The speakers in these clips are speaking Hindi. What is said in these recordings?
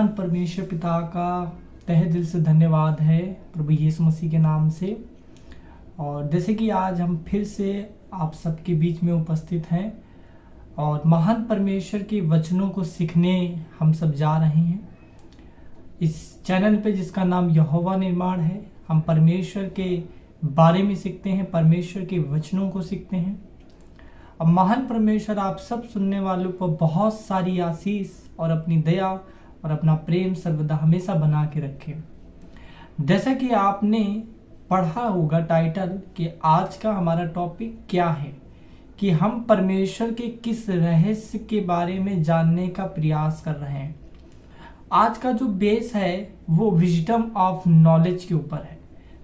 महान परमेश्वर पिता का तहे दिल से धन्यवाद है प्रभु यीशु मसीह के नाम से। और जैसे कि आज हम फिर से आप सबके बीच में उपस्थित हैं और महान परमेश्वर के वचनों को सीखने हम सब जा रहे हैं। इस चैनल पे जिसका नाम यहोवा निर्माण है, हम परमेश्वर के बारे में सीखते हैं, परमेश्वर के वचनों को सीखते हैं। अब महान परमेश्वर आप सब सुनने वालों पर बहुत सारी आशीष और अपनी दया और अपना प्रेम सर्वदा हमेशा बना के रखे। जैसा कि आपने पढ़ा होगा टाइटल कि आज का हमारा टॉपिक क्या है, कि हम परमेश्वर के किस रहस्य के बारे में जानने का प्रयास कर रहे हैं। आज का जो बेस है वो विजडम ऑफ नॉलेज के ऊपर है,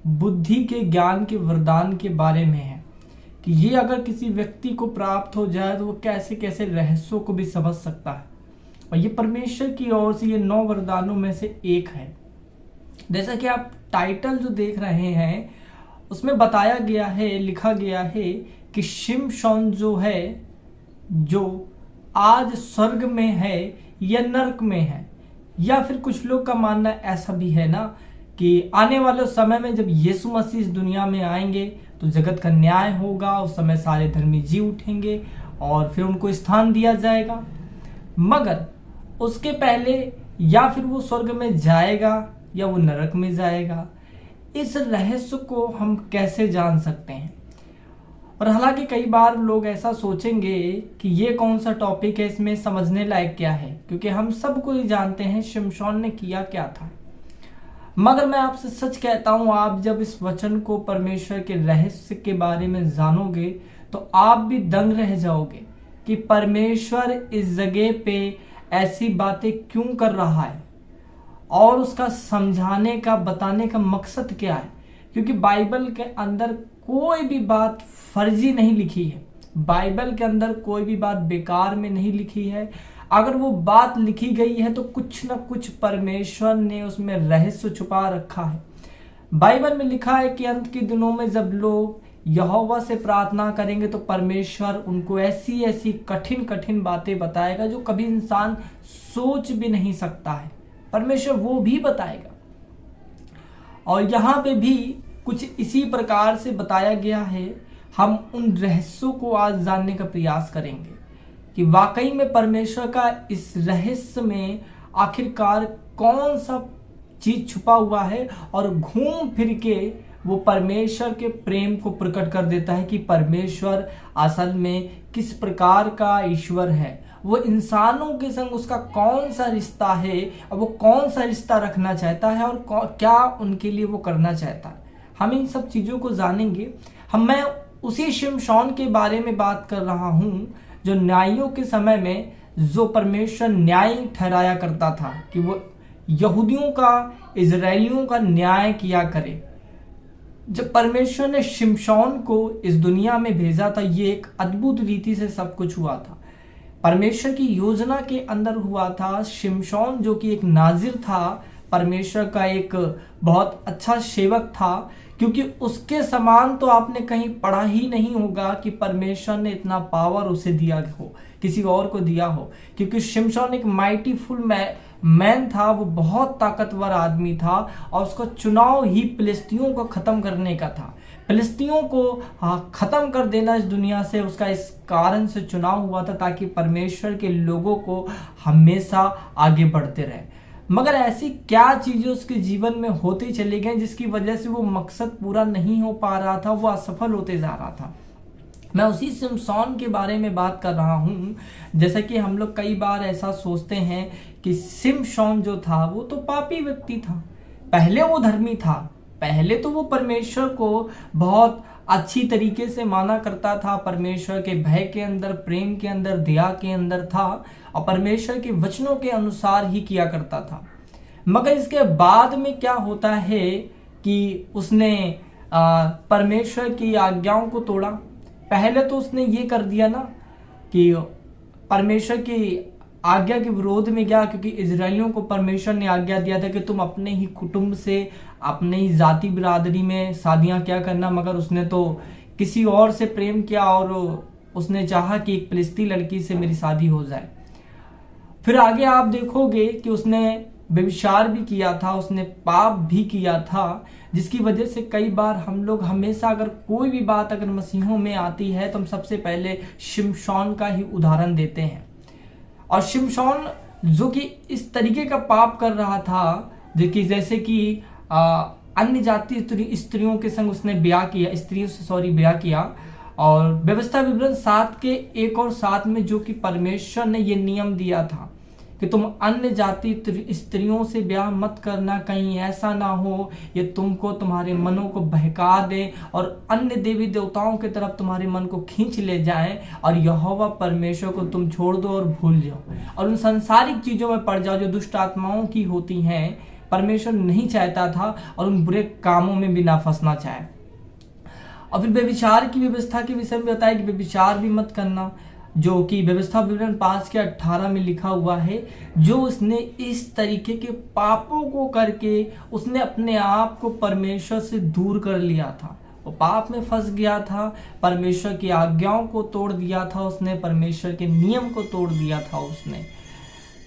बुद्धि के ज्ञान के वरदान के बारे में है कि ये अगर किसी व्यक्ति को प्राप्त हो जाए तो वो कैसे कैसे रहस्यों को भी समझ सकता है। और ये परमेश्वर की ओर से ये 9 वरदानों में से एक है। जैसा कि आप टाइटल जो देख रहे हैं उसमें बताया गया है, लिखा गया है कि शिमशोन जो है, जो आज स्वर्ग में है या नरक में है, या फिर कुछ लोग का मानना ऐसा भी है ना कि आने वाले समय में जब यीशु मसीह इस दुनिया में आएंगे तो जगत का न्याय होगा, उस समय सारे धर्मी जी उठेंगे और फिर उनको स्थान दिया जाएगा। मगर उसके पहले या फिर वो स्वर्ग में जाएगा या वो नरक में जाएगा, इस रहस्य को हम कैसे जान सकते हैं। और हालांकि कई बार लोग ऐसा सोचेंगे कि ये कौन सा टॉपिक है, इसमें समझने लायक क्या है, क्योंकि हम सबको ही जानते हैं शिमशोन ने किया क्या था। मगर मैं आपसे सच कहता हूं, आप जब इस वचन को, परमेश्वर के रहस्य के बारे में जानोगे तो आप भी दंग रह जाओगे कि परमेश्वर इस जगह पे ऐसी बातें क्यों कर रहा है और उसका समझाने का, बताने का मकसद क्या है। क्योंकि बाइबल के अंदर कोई भी बात फर्जी नहीं लिखी है, बाइबल के अंदर कोई भी बात बेकार में नहीं लिखी है। अगर वो बात लिखी गई है तो कुछ ना कुछ परमेश्वर ने उसमें रहस्य छुपा रखा है। बाइबल में लिखा है कि अंत के दिनों में जब लोग यहोवा से प्रार्थना करेंगे तो परमेश्वर उनको ऐसी ऐसी कठिन कठिन बातें बताएगा जो कभी इंसान सोच भी नहीं सकता है, परमेश्वर वो भी बताएगा। और यहाँ पे भी कुछ इसी प्रकार से बताया गया है। हम उन रहस्यों को आज जानने का प्रयास करेंगे कि वाकई में परमेश्वर का इस रहस्य में आखिरकार कौन सा चीज छुपा हुआ है, और घूम फिर के वो परमेश्वर के प्रेम को प्रकट कर देता है कि परमेश्वर असल में किस प्रकार का ईश्वर है, वो इंसानों के संग उसका कौन सा रिश्ता है और वो कौन सा रिश्ता रखना चाहता है और क्या उनके लिए वो करना चाहता है। हम इन सब चीज़ों को जानेंगे। मैं उसी शिमशोन के बारे में बात कर रहा हूँ जो न्यायों के समय में जो परमेश्वर न्याय ठहराया करता था कि वो यहूदियों का, इजरायलियों का न्याय किया करे। जब परमेश्वर ने शिमशोन को इस दुनिया में भेजा था, ये एक अद्भुत रीति से सब कुछ हुआ था। परमेश्वर की योजना के अंदर हुआ था। शिमशोन जो कि एक नाजिर था, परमेश्वर का एक बहुत अच्छा सेवक था, क्योंकि उसके समान तो आपने कहीं पढ़ा ही नहीं होगा कि परमेश्वर ने इतना पावर उसे दिया हो, किसी और को दिया हो। क्योंकि शिमशोन एक माइटी फुल मैन था, वो बहुत ताकतवर आदमी था और उसका चुनाव ही फिलिस्तीनियों को खत्म करने का था। फिलिस्तीनियों को खत्म कर देना इस दुनिया से, उसका इस कारण से चुनाव हुआ था ताकि परमेश्वर के लोगों को हमेशा आगे बढ़ते रहे। मगर ऐसी क्या चीजें उसके जीवन में होती चली गई जिसकी वजह से वो मकसद पूरा नहीं हो पा रहा था, वो असफल होते जा रहा था। मैं उसी शिमशोन के बारे में बात कर रहा हूँ। जैसा कि हम लोग कई बार ऐसा सोचते हैं कि शिमशोन जो था वो तो पापी व्यक्ति था, पहले वो धर्मी था, पहले तो वो परमेश्वर को बहुत अच्छी तरीके से माना करता था, परमेश्वर के भय के अंदर, प्रेम के अंदर, दया के अंदर था और परमेश्वर के वचनों के अनुसार ही किया करता था। मगर इसके बाद में क्या होता है कि उसने परमेश्वर की आज्ञाओं को तोड़ा। पहले तो उसने ये कर दिया ना कि परमेश्वर की आज्ञा के विरोध में गया, क्योंकि इजरायलियों को परमेश्वर ने आज्ञा दिया था कि तुम अपने ही कुटुंब से, अपने ही जाति बिरादरी में शादियां क्या करना। मगर उसने तो किसी और से प्रेम किया और उसने चाहा कि एक फिलिस्ती लड़की से मेरी शादी हो जाए। फिर आगे आप देखोगे कि उसने व्यभिचार भी किया था, उसने पाप भी किया था, जिसकी वजह से कई बार हम लोग हमेशा अगर कोई भी बात अगर मसीहों में आती है तो हम सबसे पहले शिमशोन का ही उदाहरण देते हैं। और शिमशोन जो कि इस तरीके का पाप कर रहा था, जैसे कि अन्य जाति स्त्रियों के संग उसने ब्याह किया, और व्यवस्था विवरण 7 के 1 और 7 में जो कि परमेश्वर ने ये नियम दिया था कि तुम अन्य जाति स्त्रियों से ब्याह मत करना, कहीं ऐसा ना हो ये तुमको तुम्हारे मनों को बहका दे और अन्य देवी देवताओं की तरफ तुम्हारे मन को खींच ले जाएं और यहोवा परमेश्वर को तुम छोड़ दो और भूल जाओ और उन सांसारिक चीजों में पड़ जाओ जो दुष्ट आत्माओं की होती हैं। परमेश्वर नहीं चाहता था और उन बुरे कामों में भी ना फंसना चाहे। और फिर व्यभिचार की व्यवस्था के विषय में बताया कि व्यभिचार भी मत करना, जो कि व्यवस्था विवरण 5 के 18 में लिखा हुआ है। जो उसने इस तरीके के पापों को करके उसने अपने आप को परमेश्वर से दूर कर लिया था, वो पाप में फंस गया था, परमेश्वर की आज्ञाओं को तोड़ दिया था उसने, परमेश्वर के नियम को तोड़ दिया था उसने।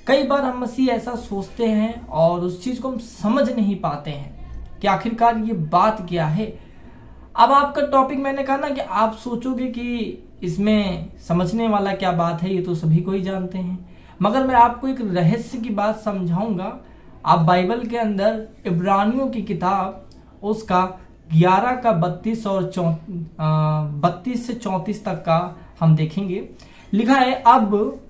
कई बार हम मसीह ऐसा सोचते हैं और उस चीज को हम समझ नहीं पाते हैं कि आखिरकार ये बात क्या है। अब आपका टॉपिक मैंने कहा ना कि आप सोचोगे कि इसमें समझने वाला क्या बात है, ये तो सभी को ही जानते हैं, मगर मैं आपको एक रहस्य की बात समझाऊंगा। आप बाइबल के अंदर इब्रानियों की किताब उसका 11 का 32 और 32 से 34 तक का हम देखेंगे। लिखा है, अब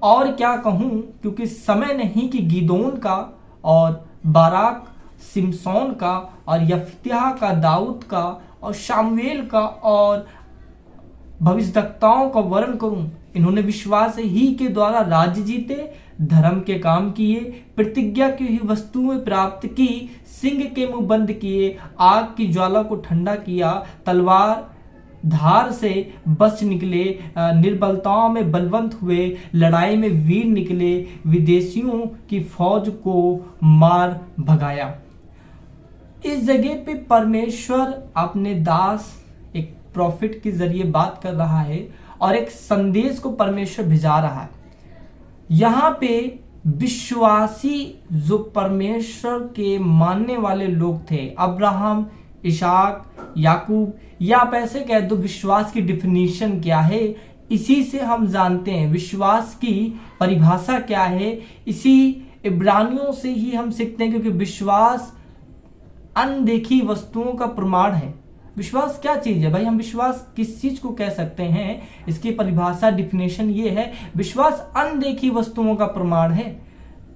और क्या कहूं, क्योंकि समय नहीं कि गिदोन का और बाराक सिमसोन का और यफ्त्याह का, दाऊद का और शामुएल का और भविष्यद्वक्ताओं का वर्ण करूं। इन्होंने विश्वास ही के द्वारा राज्य जीते, धर्म के काम किए, प्रतिज्ञा की हुई वस्तुएं प्राप्त की, सिंह के मुंह बंद किए, आग की ज्वाला को ठंडा किया, तलवार धार से बच निकले, निर्बलताओं में बलवंत हुए, लड़ाई में वीर निकले, विदेशियों की फौज को मार भगाया। इस जगह पे परमेश्वर अपने दास एक प्रॉफिट के जरिए बात कर रहा है और एक संदेश को परमेश्वर भिजा रहा है। यहाँ पे विश्वासी जो परमेश्वर के मानने वाले लोग थे, अब्राहम, इसाक, याकूब, या आप ऐसे कह दो विश्वास की डिफिनीशन क्या है, इसी से हम जानते हैं विश्वास की परिभाषा क्या है। इसी इब्रानियों से ही हम सीखते हैं, क्योंकि विश्वास अनदेखी वस्तुओं का प्रमाण है। विश्वास क्या चीज है भाई, हम विश्वास किस चीज को कह सकते हैं, इसकी परिभाषा डिफिनेशन ये है, विश्वास अनदेखी वस्तुओं का प्रमाण है।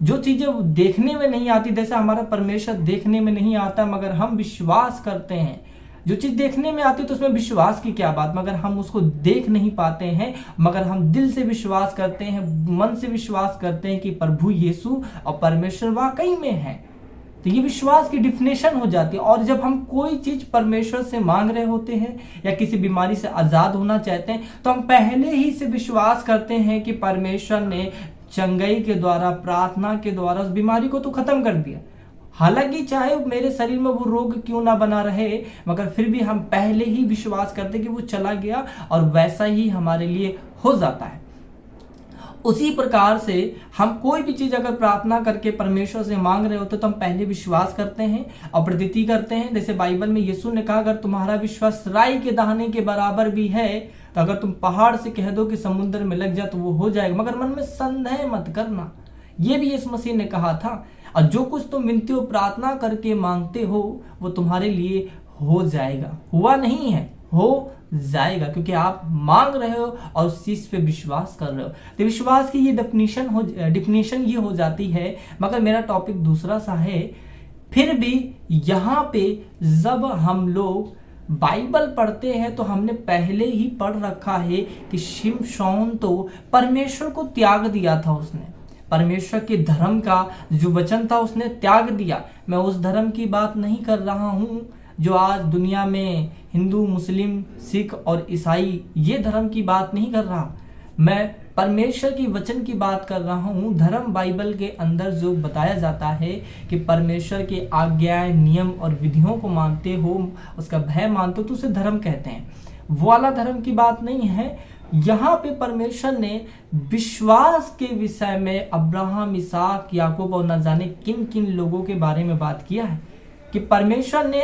जो चीजें देखने में नहीं आती, जैसे हमारा परमेश्वर देखने में नहीं आता मगर हम विश्वास करते हैं। जो चीज देखने में आती है तो उसमें विश्वास की क्या बात, मगर हम उसको देख नहीं पाते हैं, मगर हम दिल से विश्वास करते हैं, मन से विश्वास करते हैं कि प्रभु यीशु और परमेश्वर वाकई में है। तो ये विश्वास की डिफिनेशन हो जाती है। और जब हम कोई चीज परमेश्वर से मांग रहे होते हैं या किसी बीमारी से आजाद होना चाहते हैं तो हम पहले ही से विश्वास करते हैं कि परमेश्वर ने चंगाई के द्वारा, प्रार्थना के द्वारा उस बीमारी को तो खत्म कर दिया। हालांकि चाहे मेरे शरीर में वो रोग क्यों ना बना रहे, मगर फिर भी हम पहले ही विश्वास करते कि वो चला गया और वैसा ही हमारे लिए हो जाता है। उसी प्रकार से हम कोई भी चीज अगर प्रार्थना करके परमेश्वर से मांग रहे होते तो हम पहले विश्वास करते हैं और प्रतीति करते हैं। जैसे बाइबल में यीशु ने कहा, अगर तुम्हारा विश्वास राई के दाने के बराबर भी है तो अगर तुम पहाड़ से कह दो कि समुद्र में लग जा तो वो हो जाएगा, मगर मन में संदेह मत करना। ये भी यीशु मसीह ने कहा था। और जो कुछ तुम विनती और प्रार्थना करके मांगते हो वो तुम्हारे लिए हो जाएगा, हुआ नहीं है, हो जाएगा, क्योंकि आप मांग रहे हो और उस चीज पे विश्वास कर रहे हो। तो विश्वास की ये डिफिनेशन ये हो जाती है। मगर मेरा टॉपिक दूसरा सा है। फिर भी यहाँ पे जब हम लोग बाइबल पढ़ते हैं तो हमने पहले ही पढ़ रखा है कि शिमशोन तो परमेश्वर को त्याग दिया था, उसने परमेश्वर के धर्म का जो वचन था उसने त्याग दिया। मैं उस धर्म की बात नहीं कर रहा हूं जो आज दुनिया में हिंदू, मुस्लिम, सिख और ईसाई, ये धर्म की बात नहीं कर रहा। मैं परमेश्वर की वचन की बात कर रहा हूं। धर्म बाइबल के अंदर जो बताया जाता है कि परमेश्वर के आज्ञाएं, नियम और विधियों को मानते हो, उसका भय मानते हो तो उसे धर्म कहते हैं। वो वाला धर्म की बात नहीं है। यहाँ पे परमेश्वर ने विश्वास के विषय में अब्राहम, इसहाक, याकूब और न जाने किन किन लोगों के बारे में बात किया है कि परमेश्वर ने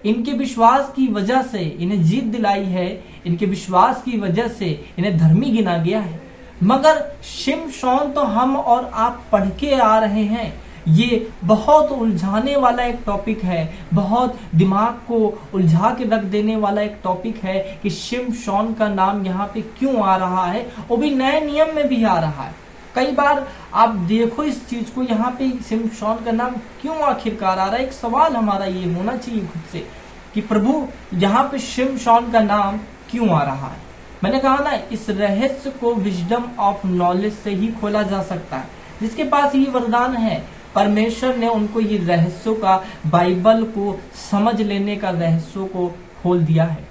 इनके विश्वास की वजह से इन्हें जीत दिलाई है, इनके विश्वास की वजह से इन्हें धर्मी गिना गया है। मगर शिमशोन तो हम और आप पढ़ के आ रहे हैं, ये बहुत उलझाने वाला एक टॉपिक है, बहुत दिमाग को उलझा के रख देने वाला एक टॉपिक है कि शिमशोन का नाम यहाँ पे क्यों आ रहा है, वो भी नए नियम में भी आ रहा है। कई बार आप देखो इस चीज को, यहाँ पे शिमशोन का नाम क्यों आखिरकार आ रहा है। एक सवाल हमारा ये होना चाहिए खुद से कि प्रभु यहाँ पे शिमशोन का नाम क्यों आ रहा है। मैंने कहा ना, इस रहस्य को विजडम ऑफ नॉलेज से ही खोला जा सकता है। जिसके पास ये वरदान है, परमेश्वर ने उनको ये रहस्यों का, बाइबल को समझ लेने का रहस्यों को खोल दिया है।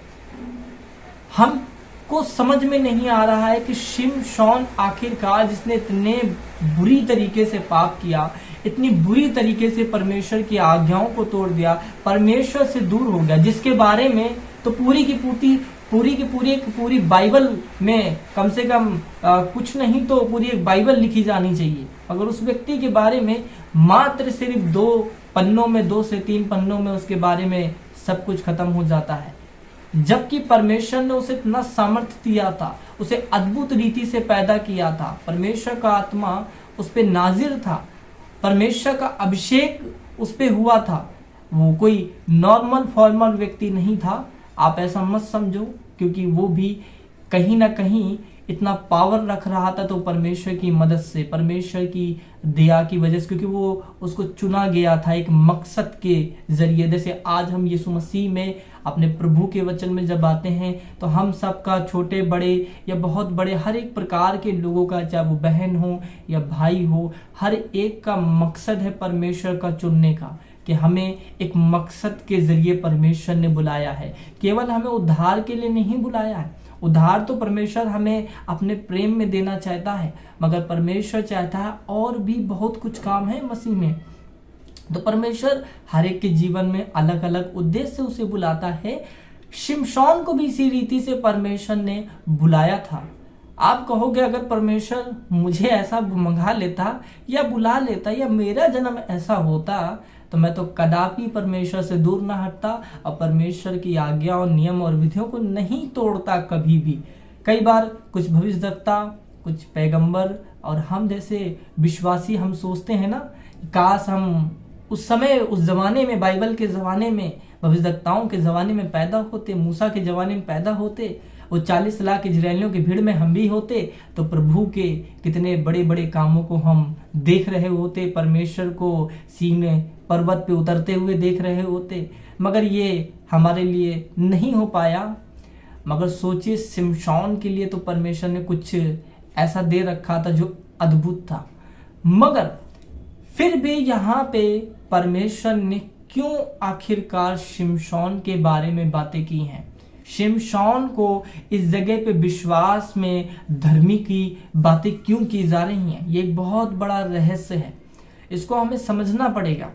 हमको समझ में नहीं आ रहा है कि शिमशोन आखिरकार, जिसने इतने बुरी तरीके से पाप किया, इतनी बुरी तरीके से परमेश्वर की आज्ञाओं को तोड़ दिया, परमेश्वर से दूर हो गया, जिसके बारे में तो पूरी की पूरी बाइबल में कम से कम कुछ नहीं तो पूरी एक बाइबल लिखी जानी चाहिए। अगर उस व्यक्ति के बारे में मात्र सिर्फ 2 पन्नों में, 2 से 3 पन्नों में उसके बारे में सब कुछ खत्म हो जाता है, जबकि परमेश्वर ने उसे इतना सामर्थ्य दिया था, उसे अद्भुत रीति से पैदा किया था, परमेश्वर का आत्मा उस पे नाजिर था, परमेश्वर का अभिषेक उस पे हुआ था। वो कोई नॉर्मल फॉर्मल व्यक्ति नहीं था, आप ऐसा मत समझो, क्योंकि वो भी कहीं ना कहीं इतना पावर रख रहा था तो परमेश्वर की मदद से, परमेश्वर की दया की वजह से, क्योंकि वो उसको चुना गया था एक मकसद के जरिए। जैसे आज हम यीशु मसीह में अपने प्रभु के वचन में जब आते हैं तो हम सबका, छोटे बड़े या बहुत बड़े, हर एक प्रकार के लोगों का, चाहे वो बहन हो या भाई हो, हर एक का मकसद है परमेश्वर का चुनने का, कि हमें एक मकसद के जरिए परमेश्वर ने बुलाया है। केवल हमें उद्धार के लिए नहीं बुलाया है। उद्धार तो परमेश्वर हमें अपने प्रेम में देना चाहता है, मगर परमेश्वर चाहता है और भी बहुत कुछ काम है मसीह में। तो परमेश्वर हर एक के जीवन में अलग अलग उद्देश्य से उसे बुलाता है। शिमशोन को भी इसी रीति से परमेश्वर ने बुलाया था। आप कहोगे, अगर परमेश्वर मुझे ऐसा मंगा लेता या बुला लेता या मेरा जन्म ऐसा होता तो मैं तो कदापि परमेश्वर से दूर ना हटता और परमेश्वर की आज्ञा और नियम और विधियों को नहीं तोड़ता कभी भी। कई बार कुछ भविष्यद्वक्ता, कुछ पैगंबर और हम जैसे विश्वासी हम सोचते हैं ना, काश हम उस समय, उस जमाने में, बाइबल के जमाने में, भविष्यद्वक्ताओं के जमाने में पैदा होते, मूसा के जमाने में पैदा होते, वो 40 लाख इजरायलियों की भीड़ में हम भी होते तो प्रभु के कितने बड़े बड़े कामों को हम देख रहे होते, परमेश्वर को सीने पर्वत पे उतरते हुए देख रहे होते। मगर ये हमारे लिए नहीं हो पाया। मगर सोचिए, शिमशोन के लिए तो परमेश्वर ने कुछ ऐसा दे रखा था जो अद्भुत था। मगर फिर भी यहाँ पे परमेश्वर ने क्यों आखिरकार शिमशोन के बारे में बातें की हैं, शिमशोन को इस जगह पे विश्वास में धर्मी की बातें क्यों की जा रही हैं, ये एक बहुत बड़ा रहस्य है। इसको हमें समझना पड़ेगा।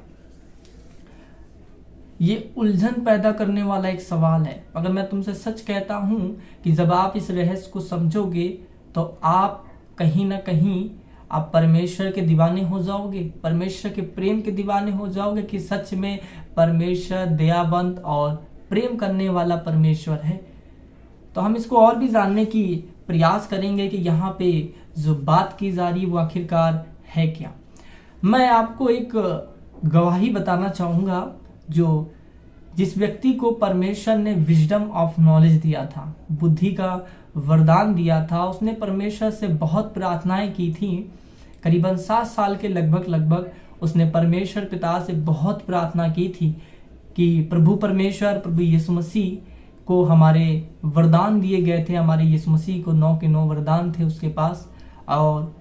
ये उलझन पैदा करने वाला एक सवाल है। अगर मैं तुमसे सच कहता हूं कि जब आप इस रहस्य को समझोगे तो आप कहीं ना कहीं आप परमेश्वर के दीवाने हो जाओगे, परमेश्वर के प्रेम के दीवाने हो जाओगे कि सच में परमेश्वर दयावंत और प्रेम करने वाला परमेश्वर है। तो हम इसको और भी जानने की प्रयास करेंगे कि यहाँ पे जो बात की जा रही वो आखिरकार है क्या। मैं आपको एक गवाही बताना चाहूंगा, जो जिस व्यक्ति को परमेश्वर ने विजडम ऑफ नॉलेज दिया था, बुद्धि का वरदान दिया था, उसने परमेश्वर से बहुत प्रार्थनाएं की थी। करीबन 7 साल के लगभग उसने परमेश्वर पिता से बहुत प्रार्थना की थी कि प्रभु परमेश्वर, प्रभु यीशु मसीह को हमारे वरदान दिए गए थे, हमारे यीशु मसीह को 9 के 9 वरदान थे उसके पास। और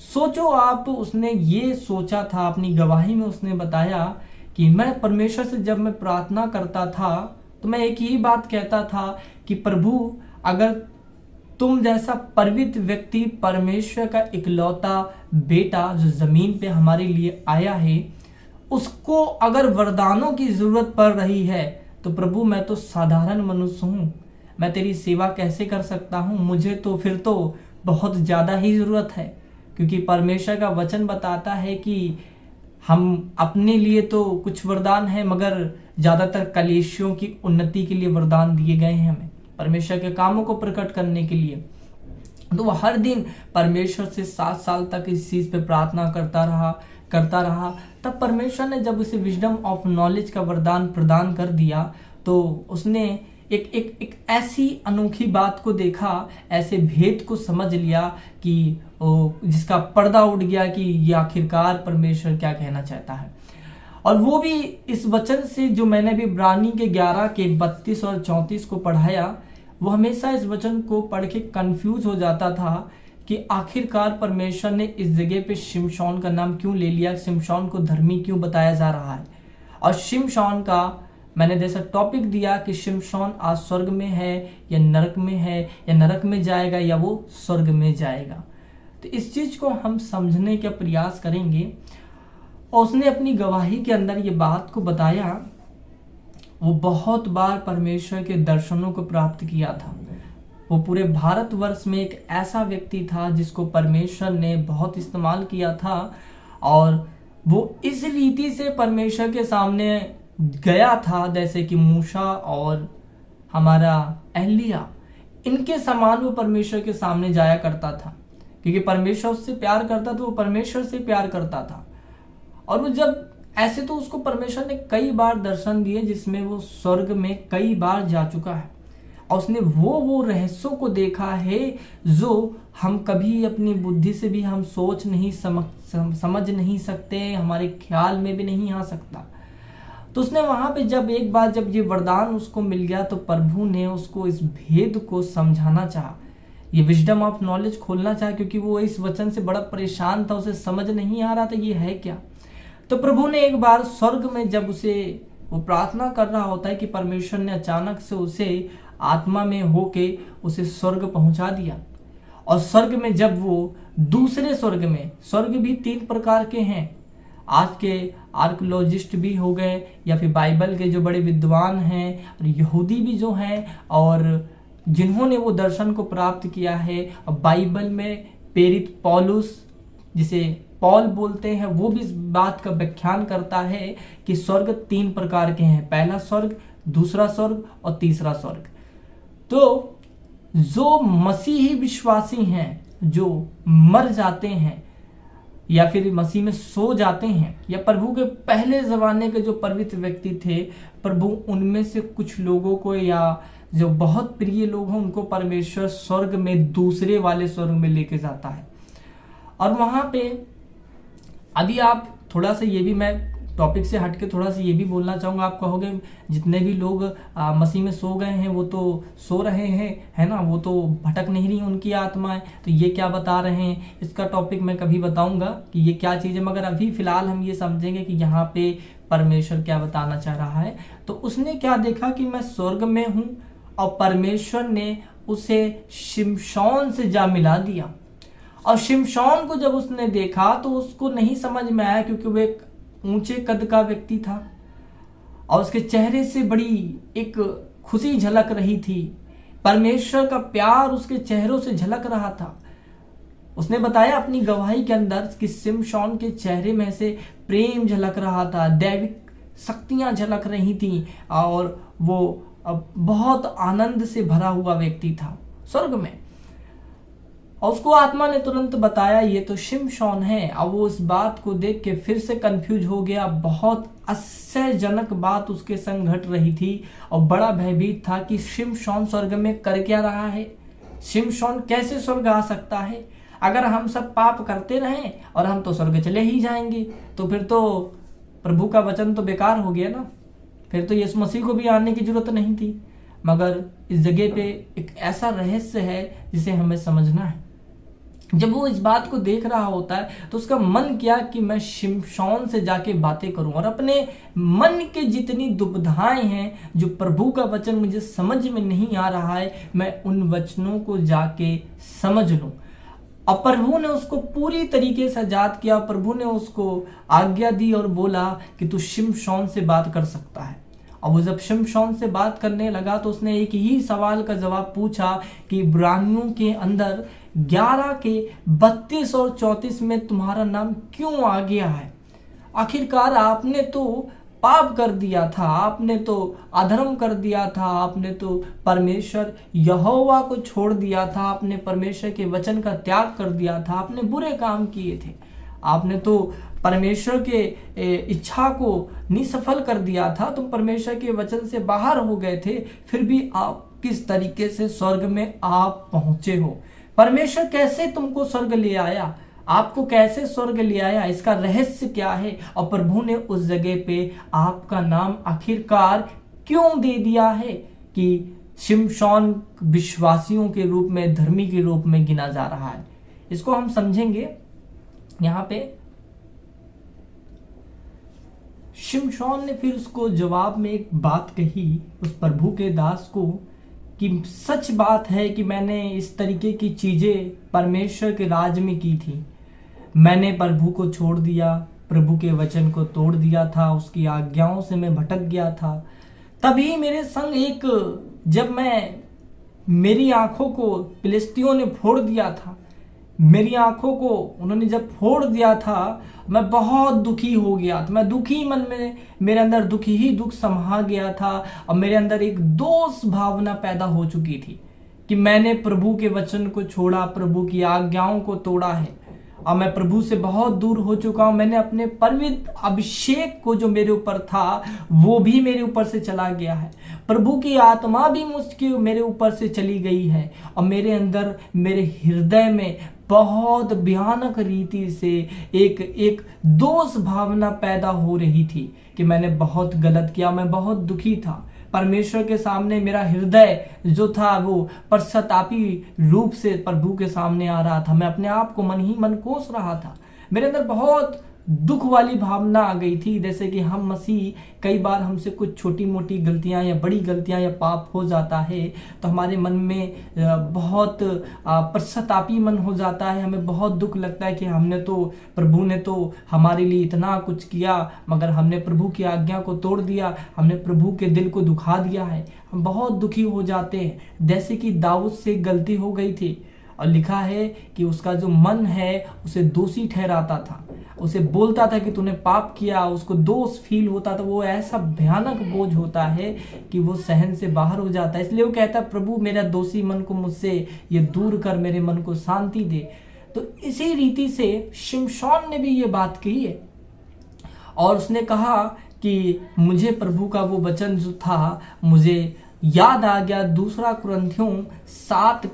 सोचो आप, उसने ये सोचा था, अपनी गवाही में उसने बताया कि मैं परमेश्वर से जब मैं प्रार्थना करता था तो मैं एक ही बात कहता था कि प्रभु, अगर तुम जैसा पवित्र व्यक्ति, परमेश्वर का इकलौता बेटा जो जमीन पे हमारे लिए आया है, उसको अगर वरदानों की जरूरत पड़ रही है तो प्रभु मैं तो साधारण मनुष्य हूँ, मैं तेरी सेवा कैसे कर सकता हूँ, मुझे तो फिर तो बहुत ज़्यादा ही ज़रूरत है। क्योंकि परमेश्वर का वचन बताता है कि हम अपने लिए तो कुछ वरदान है, मगर ज़्यादातर कलीसियों की उन्नति के लिए वरदान दिए गए हैं हमें, परमेश्वर के कामों को प्रकट करने के लिए। तो वो हर दिन परमेश्वर से 7 साल तक इस चीज़ पे प्रार्थना करता रहा। तब परमेश्वर ने जब उसे विजडम ऑफ नॉलेज का वरदान प्रदान कर दिया, तो उसने एक ऐसी अनोखी बात को देखा, ऐसे भेद को समझ लिया कि जिसका पर्दा उठ गया कि ये आखिरकार परमेश्वर क्या कहना चाहता है। और वो भी इस वचन से, जो मैंने भी इब्रानी के 11 के 32 और 34 को पढ़ाया, वो हमेशा इस वचन को पढ़ के कंफ्यूज हो जाता था कि आखिरकार परमेश्वर ने इस जगह पे शिमशोन का नाम क्यों ले लिया, शिमशोन को धर्मी क्यों बताया जा रहा है। और शिमशोन का मैंने जैसा टॉपिक दिया कि शिमशोन आज स्वर्ग में है या नरक में है, या नरक में जाएगा या वो स्वर्ग में जाएगा। तो इस चीज को हम समझने का प्रयास करेंगे। और उसने अपनी गवाही के अंदर ये बात को बताया, वो बहुत बार परमेश्वर के दर्शनों को प्राप्त किया था। वो पूरे भारतवर्ष में एक ऐसा व्यक्ति था जिसको परमेश्वर ने बहुत इस्तेमाल किया था, और वो इस रीति से परमेश्वर के सामने गया था जैसे कि मूसा और हमारा एलिया, इनके समान वो परमेश्वर के सामने जाया करता था। क्योंकि परमेश्वर उससे प्यार करता था, वो परमेश्वर से प्यार करता था। और वो जब ऐसे, तो उसको परमेश्वर ने कई बार दर्शन दिए जिसमें वो स्वर्ग में कई बार जा चुका है, और उसने वो रहस्यों को देखा है जो हम कभी अपनी बुद्धि से भी हम सोच नहीं समझ नहीं सकते, हमारे ख्याल में भी नहीं आ सकता। तो उसने वहां पे जब एक बार जब ये वरदान उसको मिल गया, तो प्रभु ने उसको इस भेद को समझाना चाहा, ये विजडम ऑफ नॉलेज खोलना चाहा, क्योंकि वो इस वचन से बड़ा परेशान था, उसे समझ नहीं आ रहा था ये है क्या। तो प्रभु ने एक बार स्वर्ग में जब उसे, वो प्रार्थना कर रहा होता है कि परमेश्वर ने अचानक से उसे आत्मा में होके उसे स्वर्ग पहुंचा दिया। और स्वर्ग में जब वो दूसरे स्वर्ग में, स्वर्ग भी 3 प्रकार के हैं, आज के आर्कियोलॉजिस्ट भी हो गए या फिर बाइबल के जो बड़े विद्वान हैं और यहूदी भी जो हैं, और जिन्होंने वो दर्शन को प्राप्त किया है, और बाइबल में प्रेरित पौलुस, जिसे पॉल बोलते हैं, वो भी इस बात का व्याख्यान करता है कि स्वर्ग 3 प्रकार के हैं, पहला स्वर्ग, दूसरा स्वर्ग और तीसरा स्वर्ग। तो जो मसीही विश्वासी हैं, जो मर जाते हैं या फिर मसीह में सो जाते हैं, या प्रभु के पहले जमाने के जो पवित्र व्यक्ति थे, प्रभु उनमें से कुछ लोगों को, या जो बहुत प्रिय लोग हैं, उनको परमेश्वर स्वर्ग में दूसरे वाले स्वर्ग में लेके जाता है। और वहां पे अभी आप थोड़ा सा, ये भी मैं टॉपिक से हटके थोड़ा सा ये भी बोलना चाहूँगा, आप कहोगे जितने भी लोग मसीह में सो गए हैं वो तो सो रहे हैं, है ना, वो तो भटक नहीं रही उनकी आत्माएं, तो ये क्या बता रहे हैं, इसका टॉपिक मैं कभी बताऊंगा कि ये क्या चीज़ है। मगर अभी फिलहाल हम ये समझेंगे कि यहाँ पे परमेश्वर क्या बताना चाह रहा है। तो उसने क्या देखा कि मैं स्वर्ग में हूँ, और परमेश्वर ने उसे शिमशोन से जा मिला दिया। और शिमशोन को जब उसने देखा तो उसको नहीं समझ में आया, क्योंकि वो एक ऊंचे कद का व्यक्ति था, और उसके चेहरे से बड़ी एक खुशी झलक रही थी, परमेश्वर का प्यार उसके चेहरों से झलक रहा था। उसने बताया अपनी गवाही के अंदर कि शिमशोन के चेहरे में से प्रेम झलक रहा था, दैविक शक्तियां झलक रही थी, और वो बहुत आनंद से भरा हुआ व्यक्ति था स्वर्ग में। और उसको आत्मा ने तुरंत बताया ये तो शिमशोन है। अब वो इस बात को देख के फिर से कंफ्यूज हो गया, बहुत आश्चर्यजनक बात उसके संग घट रही थी, और बड़ा भयभीत था कि शिमशोन स्वर्ग में कर क्या रहा है, शिमशोन कैसे स्वर्ग आ सकता है। अगर हम सब पाप करते रहें और हम तो स्वर्ग चले ही जाएंगे, तो फिर तो प्रभु का वचन तो बेकार हो गया ना, फिर तो यीशु मसीह को भी आने की जरूरत नहीं थी। मगर इस जगह पे एक ऐसा रहस्य है जिसे हमें समझना है। जब वो इस बात को देख रहा होता है तो उसका मन किया कि मैं शिमशोन से जाके बातें करूं, और अपने मन के जितनी दुविधाएं हैं, जो प्रभु का वचन मुझे समझ में नहीं आ रहा है, मैं उन वचनों को जाके समझ लूं। और प्रभु ने उसको पूरी तरीके से आजाद किया। प्रभु ने उसको आज्ञा दी और बोला कि तू शिमशोन से बात कर सकता है। और वो जब शिमशोन से बात करने लगा तो उसने एक ही सवाल का जवाब पूछा कि इब्रानियों के अंदर 11 के 32 और 34 में तुम्हारा नाम क्यों आ गया है? आखिरकार आपने तो पाप कर दिया था, आपने तो अधर्म कर दिया था, आपने तो परमेश्वर यहोवा को छोड़ दिया था, आपने परमेश्वर के वचन का त्याग कर दिया था, आपने बुरे काम किए थे, आपने तो परमेश्वर के इच्छा को निसफल कर दिया था, तुम परमेश्वर के वचन से बाहर हो गए थे, फिर भी आप किस तरीके से स्वर्ग में आप पहुंचे हो? परमेश्वर कैसे तुमको स्वर्ग ले आया? आपको कैसे स्वर्ग ले आया? इसका रहस्य क्या है? और प्रभु ने उस जगह पे आपका नाम आखिरकार क्यों दे दिया है कि शिमशोन विश्वासियों के रूप में, धर्मी के रूप में गिना जा रहा है? इसको हम समझेंगे। यहां पे शिमशोन ने फिर उसको जवाब में एक बात कही उस प्रभु के दास को कि सच बात है कि मैंने इस तरीके की चीजें परमेश्वर के राज में की थी। मैंने प्रभु को छोड़ दिया, प्रभु के वचन को तोड़ दिया था, उसकी आज्ञाओं से मैं भटक गया था। तभी मेरे संग जब मेरी आंखों को फिलिस्तियों ने फोड़ दिया था, मेरी आंखों को उन्होंने जब फोड़ दिया था, मैं बहुत दुखी हो गया था। मैं दुखी मन में, मेरे अंदर दुखी ही दुख समा गया था और मेरे अंदर एक दोष भावना पैदा हो चुकी थी कि मैंने प्रभु के वचन को छोड़ा, प्रभु की आज्ञाओं को तोड़ा है और मैं प्रभु से बहुत दूर हो चुका हूं। मैंने अपने पवित्र अभिषेक को जो मेरे ऊपर था वो भी मेरे ऊपर से चला गया है। प्रभु की आत्मा भी मेरे ऊपर से चली गई है और मेरे अंदर, मेरे हृदय में बहुत भयानक रीति से एक दोष भावना पैदा हो रही थी कि मैंने बहुत गलत किया। मैं बहुत दुखी था। परमेश्वर के सामने मेरा हृदय जो था वो पश्चातापी रूप से प्रभु के सामने आ रहा था। मैं अपने आप को मन ही मन कोस रहा था। मेरे अंदर बहुत दुख वाली भावना आ गई थी। जैसे कि हम मसीह, कई बार हमसे कुछ छोटी मोटी गलतियां या बड़ी गलतियां या पाप हो जाता है तो हमारे मन में बहुत पश्चातापी मन हो जाता है। हमें बहुत दुख लगता है कि प्रभु ने तो हमारे लिए इतना कुछ किया, मगर हमने प्रभु की आज्ञा को तोड़ दिया, हमने प्रभु के दिल को दुखा दिया है। हम बहुत दुखी हो जाते हैं। जैसे कि दाऊद से गलती हो गई थी और लिखा है कि उसका जो मन है उसे दोषी ठहराता था, उसे बोलता था कि तूने पाप किया, उसको दोष फील होता था। वो ऐसा भयानक बोझ होता है कि वो सहन से बाहर हो जाता है। इसलिए वो कहता है, प्रभु मेरा दोषी मन को मुझसे ये दूर कर, मेरे मन को शांति दे। तो इसी रीति से शिमशोन ने भी ये बात कही है और उसने कहा कि मुझे प्रभु का वो वचन जो था मुझे याद आ गया। 2 कुरिन्थियों 7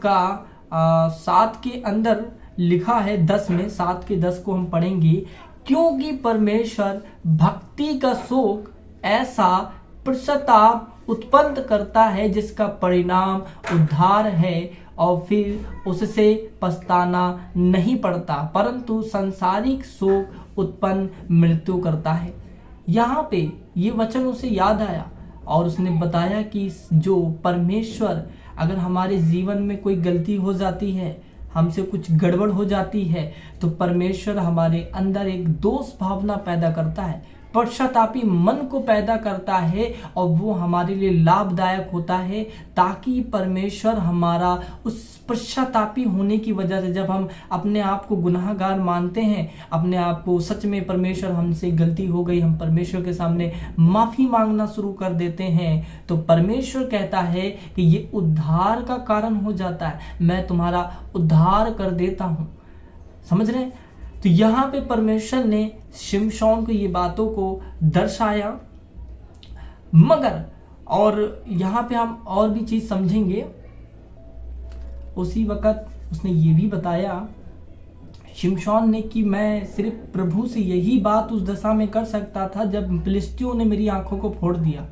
के अंदर लिखा है 10 में, 7 के 10 को हम पढ़ेंगे। क्योंकि परमेश्वर भक्ति का शोक ऐसा पश्चाताप उत्पन्न करता है जिसका परिणाम उद्धार है और फिर उससे पछताना नहीं पड़ता, परंतु सांसारिक शोक उत्पन्न मृत्यु करता है। यहाँ पे ये वचन उसे याद आया और उसने बताया कि जो परमेश्वर, अगर हमारे जीवन में कोई गलती हो जाती है, हमसे कुछ गड़बड़ हो जाती है, तो परमेश्वर हमारे अंदर एक दोष भावना पैदा करता है, पश्चातापी मन को पैदा करता है और वो हमारे लिए लाभदायक होता है, ताकि परमेश्वर हमारा उस पश्चातापी होने की वजह से, जब हम अपने आप को गुनाहगार मानते हैं, अपने आप को सच में परमेश्वर हमसे गलती हो गई, हम परमेश्वर के सामने माफी मांगना शुरू कर देते हैं, तो परमेश्वर कहता है कि ये उद्धार का कारण हो जाता है। मैं तुम्हारा उद्धार कर देता हूं। समझ रहे हैं? तो यहाँ पे परमेश्वर ने शिमशोन को ये बातों को दर्शाया, मगर और यहाँ पे हम और भी चीज समझेंगे। उसी वक्त उसने ये भी बताया शिमशोन ने कि मैं सिर्फ प्रभु से यही बात उस दशा में कर सकता था जब फिलिस्तियों ने मेरी आंखों को फोड़ दिया,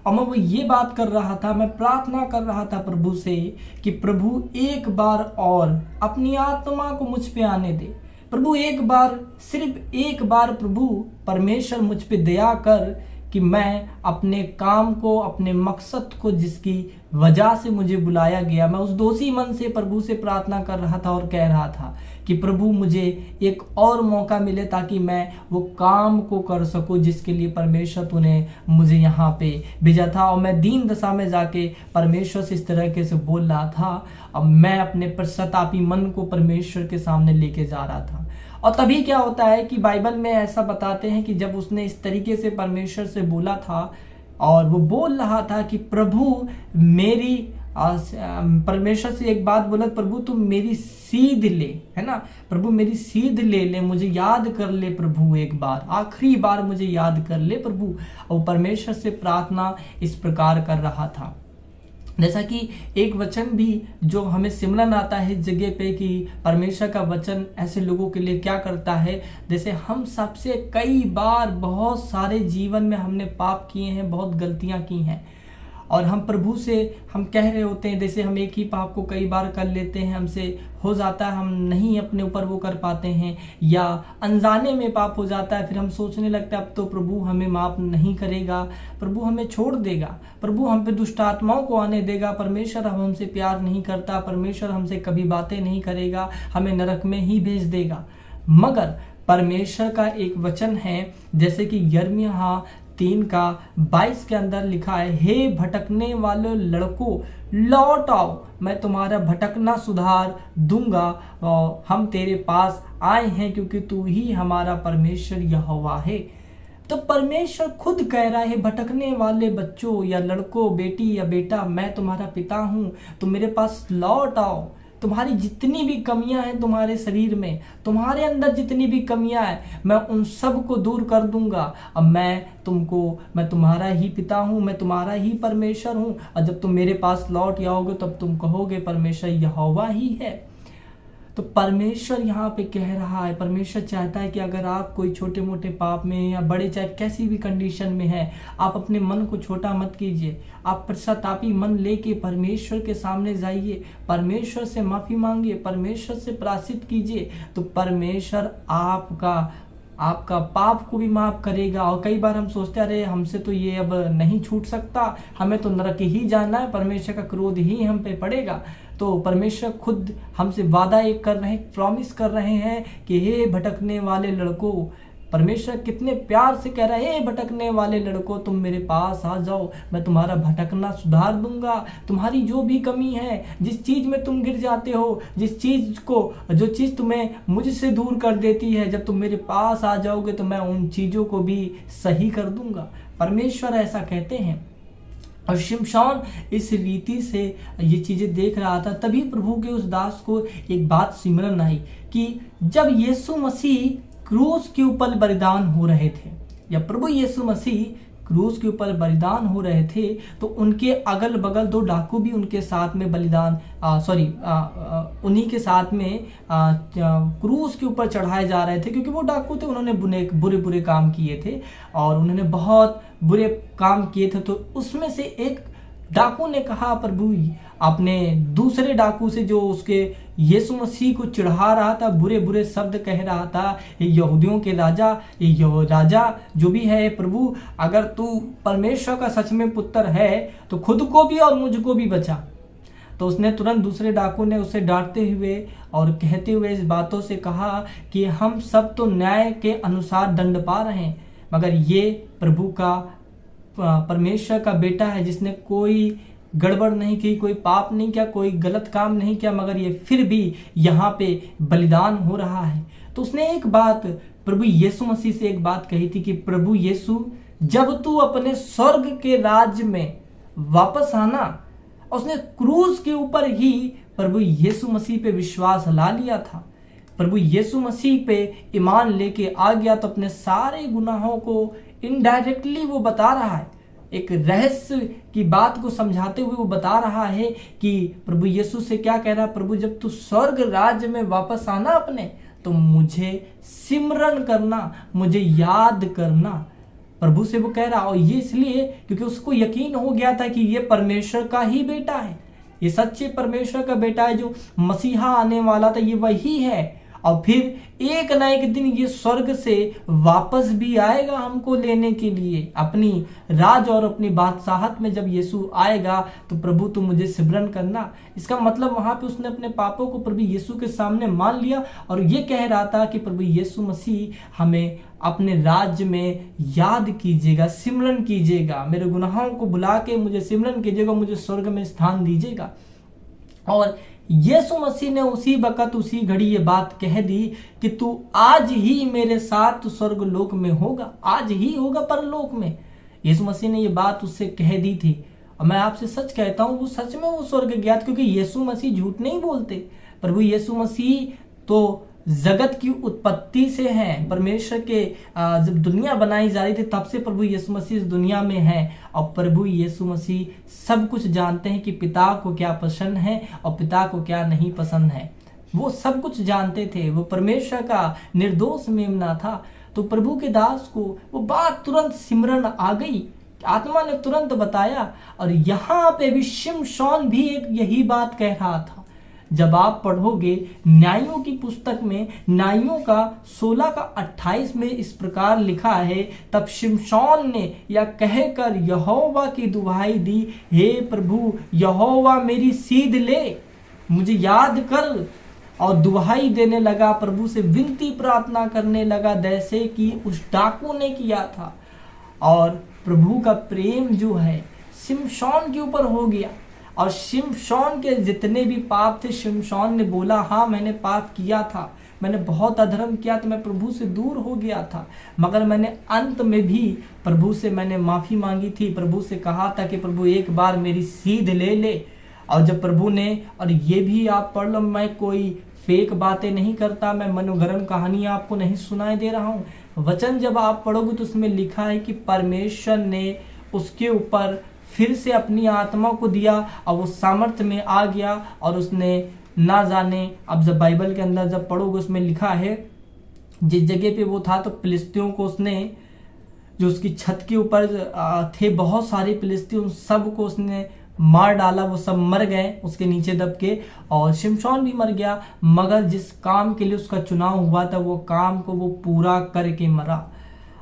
और मैं वो ये बात कर रहा था, मैं प्रार्थना कर रहा था प्रभु से कि प्रभु एक बार और अपनी आत्मा को मुझ पे आने दे। प्रभु एक बार, सिर्फ एक बार प्रभु परमेश्वर मुझ पे दया कर कि मैं अपने काम को, अपने मकसद को, जिसकी वजह से मुझे बुलाया गया, मैं उस दोषी मन से प्रभु से प्रार्थना कर रहा था और कह रहा था कि प्रभु मुझे एक और मौका मिले ताकि मैं वो काम को कर सकूं जिसके लिए परमेश्वर तूने मुझे यहाँ पे भेजा था। और मैं दीन दशा में जाके परमेश्वर से इस तरीके से बोल रहा था। अब मैं अपने पश्चातापी मन को परमेश्वर के सामने लेके जा रहा था। और तभी क्या होता है कि बाइबल में ऐसा बताते हैं कि जब उसने इस तरीके से परमेश्वर से बोला था और वो बोल रहा था कि प्रभु मेरी परमेश्वर से एक बात बोला, प्रभु तुम मेरी सीध ले, है ना, प्रभु मेरी सीध ले ले, मुझे याद कर ले प्रभु, एक बार आखिरी बार मुझे याद कर ले प्रभु। और परमेश्वर से प्रार्थना इस प्रकार कर रहा था। जैसा कि एक वचन भी जो हमें सिमरन आता है इस जगह पे कि परमेश्वर का वचन ऐसे लोगों के लिए क्या करता है, जैसे हम सबसे कई बार बहुत सारे जीवन में हमने पाप किए हैं, बहुत गलतियां की हैं और हम प्रभु से हम कह रहे होते हैं, जैसे हम एक ही पाप को कई बार कर लेते हैं, हमसे हो जाता है, हम नहीं अपने ऊपर वो कर पाते हैं या अनजाने में पाप हो जाता है, फिर हम सोचने लगते हैं अब तो प्रभु हमें माफ नहीं करेगा, प्रभु हमें छोड़ देगा, प्रभु हम पे दुष्ट आत्माओं को आने देगा, परमेश्वर अब हमसे प्यार नहीं करता, परमेश्वर हमसे कभी बातें नहीं करेगा, हमें नरक में ही भेज देगा। मगर परमेश्वर का एक वचन है जैसे कि यिर्मयाह 3:22 के अंदर लिखा है, हे भटकने वाले लड़कों लौट आओ, मैं तुम्हारा भटकना सुधार दूंगा और हम तेरे पास आए हैं क्योंकि तू ही हमारा परमेश्वर यहोवा है। तो परमेश्वर खुद कह रहा है, भटकने वाले बच्चों या लड़कों, बेटी या बेटा, मैं तुम्हारा पिता हूं, तुम मेरे पास लौट आओ। तुम्हारी जितनी भी कमियां हैं तुम्हारे शरीर में, तुम्हारे अंदर जितनी भी कमियां हैं, मैं उन सब को दूर कर दूंगा। अब मैं तुम्हारा ही पिता हूं, मैं तुम्हारा ही परमेश्वर हूं और जब तुम मेरे पास लौट आओगे तब तुम कहोगे परमेश्वर यहोवा ही है। तो परमेश्वर यहाँ पे कह रहा है, परमेश्वर चाहता है कि अगर आप कोई छोटे मोटे पाप में या बड़े चाहे कैसी भी कंडीशन में है, आप अपने मन को छोटा मत कीजिए, आप पश्चातापी मन लेके परमेश्वर के सामने जाइए, परमेश्वर से माफी मांगिए, परमेश्वर से प्रायश्चित कीजिए, तो परमेश्वर आपका पाप को भी माफ करेगा। और कई बार हम सोचते हैं अरे हमसे तो ये अब नहीं छूट सकता, हमें तो नरक ही जाना है, परमेश्वर का क्रोध ही हम पे पड़ेगा। तो परमेश्वर खुद हमसे वादा एक कर रहे हैं, प्रॉमिस कर रहे हैं कि हे भटकने वाले लड़कों, परमेश्वर कितने प्यार से कह रहा है, हे भटकने वाले लड़कों तुम मेरे पास आ जाओ, मैं तुम्हारा भटकना सुधार दूंगा। तुम्हारी जो भी कमी है, जिस चीज में तुम गिर जाते हो, जो चीज तुम्हें मुझसे दूर कर देती है, जब तुम मेरे पास आ जाओगे तो मैं उन चीजों को भी सही कर दूंगा। परमेश्वर ऐसा कहते हैं। और शिमशोन इस रीति से ये चीजें देख रहा था, तभी प्रभु के उस दास को एक बात सिमरन आई कि जब यीशु मसीह क्रूस के ऊपर बलिदान हो रहे थे, या प्रभु यीशु मसीह क्रूस के ऊपर बलिदान हो रहे थे, तो उनके अगल बगल 2 डाकू भी उनके साथ में उन्हीं के साथ में क्रूस के ऊपर चढ़ाए जा रहे थे, क्योंकि वो डाकू थे, उन्होंने बुरे काम किए थे और उन्होंने बहुत बुरे काम किए थे। तो उसमें से एक डाकू ने कहा प्रभु अपने दूसरे डाकू से, जो उसके यीशु मसीह को चिढ़ा रहा था, बुरे बुरे शब्द कह रहा था, यहूदियों के राजा, राजा जो भी है प्रभु, अगर तू परमेश्वर का सच में पुत्र है तो खुद को भी और मुझको भी बचा। तो उसने तुरंत, दूसरे डाकू ने उसे डांटते हुए और कहते हुए इस बातों से कहा कि हम सब तो न्याय के अनुसार दंड पा रहे हैं, मगर ये प्रभु का, परमेश्वर का बेटा है जिसने कोई गड़बड़ नहीं की, कोई पाप नहीं किया, कोई गलत काम नहीं किया, मगर ये फिर भी यहाँ पे बलिदान हो रहा है। तो उसने एक बात प्रभु यीशु मसीह से एक बात कही थी कि प्रभु यीशु, जब तू अपने स्वर्ग के राज्य में वापस आना, उसने क्रूस के ऊपर ही प्रभु यीशु मसीह पे विश्वास ला लिया था, प्रभु यीशु मसीह पे ईमान लेके आ गया, तो अपने सारे गुनाहों को इनडायरेक्टली वो बता रहा है, एक रहस्य की बात को समझाते हुए वो बता रहा है कि प्रभु यीशु से क्या कह रहा है, प्रभु जब तू स्वर्ग राज्य में वापस आना अपने, तो मुझे सिमरन करना, मुझे याद करना, प्रभु से वो कह रहा। और ये इसलिए क्योंकि उसको यकीन हो गया था कि ये परमेश्वर का ही बेटा है, ये सच्चे परमेश्वर का बेटा है, जो मसीहा आने वाला था, ये वही है। और फिर एक ना एक दिन ये स्वर्ग से वापस भी आएगा हमको लेने के लिए अपनी राज और अपनी बादशाहत में। जब यीशु आएगा तो प्रभु तुम मुझे सिमरन करना। इसका मतलब वहां पे उसने अपने पापों को प्रभु यीशु के सामने मान लिया और ये कह रहा था कि प्रभु यीशु मसीह हमें अपने राज्य में याद कीजिएगा, सिमरन कीजिएगा, मेरे गुनाहों को बुला के मुझे सिमरन कीजिएगा, मुझे स्वर्ग में स्थान दीजिएगा। और यीशु मसीह ने उसी वक्त उसी घड़ी ये बात कह दी कि तू आज ही मेरे साथ स्वर्ग लोक में होगा, आज ही होगा परलोक में। यीशु मसीह ने ये बात उससे कह दी थी और मैं आपसे सच कहता हूं वो सच में वो स्वर्ग गया, क्योंकि यीशु मसीह झूठ नहीं बोलते। प्रभु यीशु मसीह तो जगत की उत्पत्ति से हैं। परमेश्वर के जब दुनिया बनाई जा रही थी तब से प्रभु यीशु मसीह इस दुनिया में है और प्रभु यीशु मसीह सब कुछ जानते हैं कि पिता को क्या पसंद है और पिता को क्या नहीं पसंद है। वो सब कुछ जानते थे, वो परमेश्वर का निर्दोष मेमना था। तो प्रभु के दास को वो बात तुरंत सिमरन आ गई, आत्मा ने तुरंत बताया। और यहाँ पे भी शिमशोन भी एक यही बात कह रहा था। जब आप पढ़ोगे न्यायों की पुस्तक में न्यायों का 16 का 28 में इस प्रकार लिखा है, तब शिमशोन ने यह कहकर यहोवा की दुहाई दी, हे प्रभु यहोवा मेरी सीध ले, मुझे याद कर। और दुहाई देने लगा, प्रभु से विनती प्रार्थना करने लगा जैसे कि उस डाकू ने किया था। और प्रभु का प्रेम जो है शिमशोन के ऊपर हो गया और शिमशोन के जितने भी पाप थे, शिमशोन ने बोला हाँ मैंने पाप किया था, मैंने बहुत अधर्म किया था, मैं प्रभु से दूर हो गया था, मगर मैंने अंत में भी प्रभु से मैंने माफी मांगी थी, प्रभु से कहा था कि प्रभु एक बार मेरी सीध ले ले। और जब प्रभु ने, और ये भी आप पढ़ लो, मैं कोई फेक बातें नहीं करता, मैं मनोगरम कहानियां आपको नहीं सुनाई दे रहा हूँ। वचन जब आप पढ़ोगे तो उसमें लिखा है कि परमेश्वर ने उसके ऊपर फिर से अपनी आत्मा को दिया और वो सामर्थ्य में आ गया और उसने ना जाने, अब जब बाइबल के अंदर जब पढ़ोगे उसमें लिखा है जिस जगह पे वो था तो फिलिस्तियों को उसने, जो उसकी छत के ऊपर थे बहुत सारे फिलिस्ती, उन सब को उसने मार डाला, वो सब मर गए उसके नीचे दब के, और शिमशोन भी मर गया। मगर जिस काम के लिए उसका चुनाव हुआ था वो काम को वो पूरा करके मरा।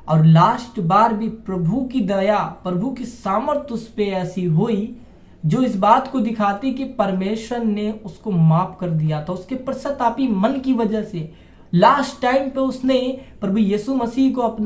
और लास्ट बार भी प्रभु की दया, प्रभु की सामर्थ उस पे ऐसी हुई जो इस बात को दिखाती कि परमेश्वर ने उसको माफ कर दिया था उसके पश्चातापी मन की वजह से। लास्ट टाइम पे उसने प्रभु यीशु मसीह को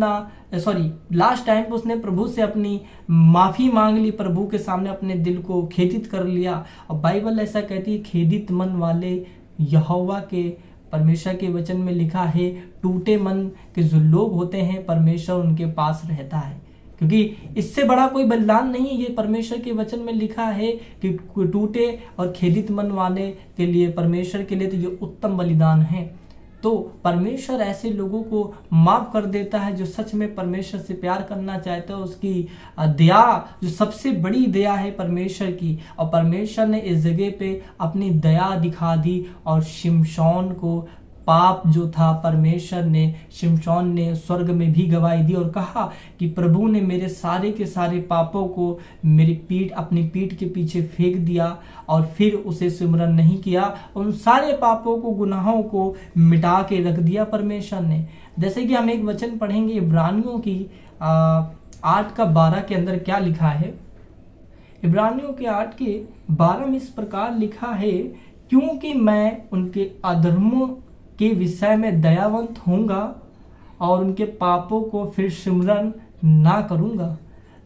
लास्ट टाइम पे उसने प्रभु से अपनी माफी मांग ली, प्रभु के सामने अपने दिल को खेदित कर लिया। और बाइबल ऐसा कहती है खेदित मन वाले यहोवा के, परमेश्वर के वचन में लिखा है टूटे मन के जो लोग होते हैं परमेश्वर उनके पास रहता है। क्योंकि इससे बड़ा कोई बलिदान नहीं है, ये परमेश्वर के वचन में लिखा है कि टूटे और खेदित मन वाले के लिए, परमेश्वर के लिए तो ये उत्तम बलिदान है। तो परमेश्वर ऐसे लोगों को माफ कर देता है जो सच में परमेश्वर से प्यार करना चाहता है। उसकी दया जो सबसे बड़ी दया है परमेश्वर की, और परमेश्वर ने इस जगह पे अपनी दया दिखा दी और शिमशोन को पाप जो था परमेश्वर ने, शिमशोन ने स्वर्ग में भी गवाही दी और कहा कि प्रभु ने मेरे सारे के सारे पापों को मेरी अपनी पीठ के पीछे फेंक दिया और फिर उसे सिमरन नहीं किया, उन सारे पापों को, गुनाहों को मिटा के रख दिया परमेश्वर ने। जैसे कि हम एक वचन पढ़ेंगे इब्रानियों की 8:12 के अंदर क्या लिखा है। इब्रानियों के 8:12 में इस प्रकार लिखा है, क्योंकि मैं उनके अधर्मों के विषय में दयावंत होऊंगा और उनके पापों को फिर सिमरन ना करूंगा।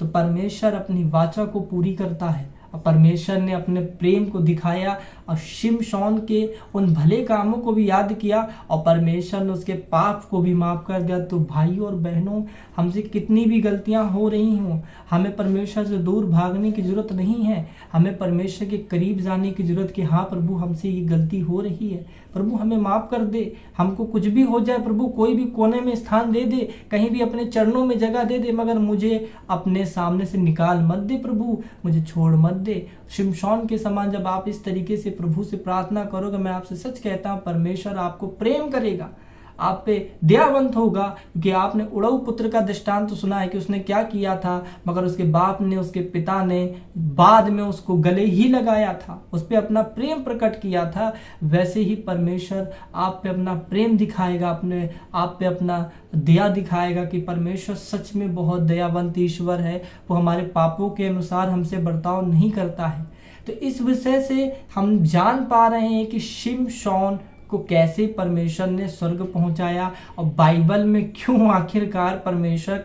तो परमेश्वर अपनी वाचा को पूरी करता है और परमेश्वर ने अपने प्रेम को दिखाया और शिमशोन के उन भले कामों को भी याद किया और परमेश्वर ने उसके पाप को भी माफ कर दिया। तो भाइयों और बहनों, हमसे कितनी भी गलतियां हो रही हों, हमें परमेश्वर से दूर भागने की जरूरत नहीं है, हमें परमेश्वर के करीब जाने की जरूरत कि हाँ प्रभु हमसे ये गलती हो रही है, प्रभु हमें माफ कर दे। हमको कुछ भी हो जाए प्रभु, कोई भी कोने में स्थान दे दे, कहीं भी अपने चरणों में जगह दे दे, मगर मुझे अपने सामने से निकाल मत दे प्रभु, मुझे छोड़ मत दे। शिमशोन के समान जब आप इस तरीके से प्रभु से प्रार्थना करोगे, मैं आपसे सच कहता हूं परमेश्वर आपको प्रेम करेगा आप पे दयावंत होगा, क्योंकि आपने उड़ऊ पुत्र का दृष्टांत तो सुना है कि उसने क्या किया था, मगर उसके बाप ने, उसके पिता ने बाद में उसको गले ही लगाया था, उस पर अपना प्रेम प्रकट किया था। वैसे ही परमेश्वर आप पे अपना प्रेम दिखाएगा, अपने आप पे अपना दया दिखाएगा कि परमेश्वर सच में बहुत दयावंत ईश्वर है। वो हमारे पापों के अनुसार हमसे बर्ताव नहीं करता है। तो इस विषय से हम जान पा रहे हैं कि शिमशोन को कैसे परमेश्वर ने स्वर्ग पहुंचाया, और बाइबल में क्यों आखिरकार परमेश्वर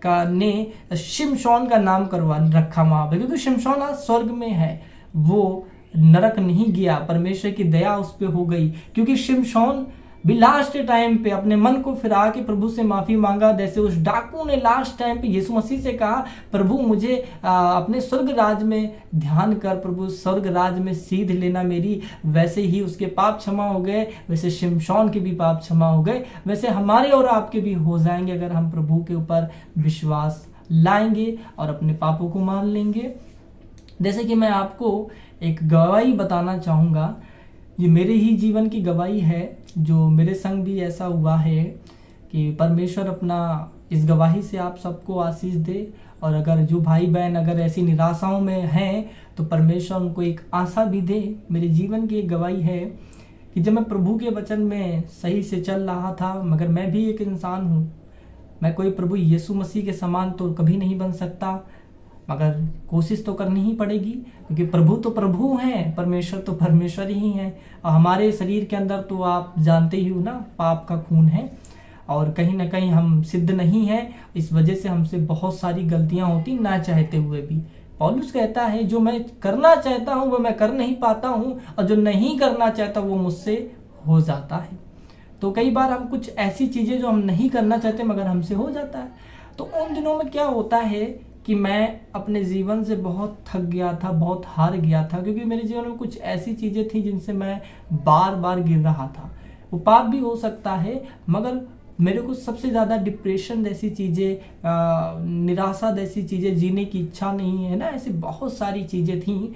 का ने शिमशोन का नाम करवा रखा वहां पर, क्योंकि शिमशोन आज स्वर्ग में है, वो नरक नहीं गया। परमेश्वर की दया उस पर हो गई, क्योंकि शिमशोन भी लास्ट टाइम पे अपने मन को फिरा के प्रभु से माफी मांगा। जैसे उस डाकू ने लास्ट टाइम पे यीशु मसीह से कहा, प्रभु मुझे अपने स्वर्ग राज में ध्यान कर, प्रभु स्वर्ग राज में सीध लेना मेरी। वैसे ही उसके पाप क्षमा हो गए, वैसे शिमशोन के भी पाप क्षमा हो गए, वैसे हमारे और आपके भी हो जाएंगे अगर हम प्रभु के ऊपर विश्वास लाएंगे और अपने पापों को मान लेंगे। जैसे कि मैं आपको एक गवाही बताना चाहूँगा, ये मेरे ही जीवन की गवाही है, जो मेरे संग भी ऐसा हुआ है कि परमेश्वर अपना इस गवाही से आप सबको आशीष दे। और अगर जो भाई बहन अगर ऐसी निराशाओं में हैं तो परमेश्वर उनको एक आशा भी दे। मेरे जीवन की एक गवाही है कि जब मैं प्रभु के वचन में सही से चल रहा था, मगर मैं भी एक इंसान हूँ, मैं कोई प्रभु यीशु मसीह के समान तो कभी नहीं बन सकता, मगर कोशिश तो करनी ही पड़ेगी, क्योंकि प्रभु तो प्रभु हैं, परमेश्वर तो परमेश्वर ही हैं। और हमारे शरीर के अंदर तो आप जानते ही हो ना, पाप का खून है, और कहीं ना कहीं हम सिद्ध नहीं हैं। इस वजह से हमसे बहुत सारी गलतियां होती ना चाहते हुए भी। पौलुस कहता है, जो मैं करना चाहता हूं वो मैं कर नहीं पाता हूं, और जो नहीं करना चाहता वो मुझसे हो जाता है। तो कई बार हम कुछ ऐसी चीजें जो हम नहीं करना चाहते मगर हमसे हो जाता है। तो उन दिनों में क्या होता है कि मैं अपने जीवन से बहुत थक गया था, बहुत हार गया था, क्योंकि मेरे जीवन में कुछ ऐसी चीज़ें थी जिनसे मैं बार बार गिर रहा था। वो पाप भी हो सकता है, मगर मेरे को सबसे ज़्यादा डिप्रेशन जैसी चीज़ें, निराशा जैसी चीज़ें, जीने की इच्छा नहीं है ना, ऐसी बहुत सारी चीज़ें थीं।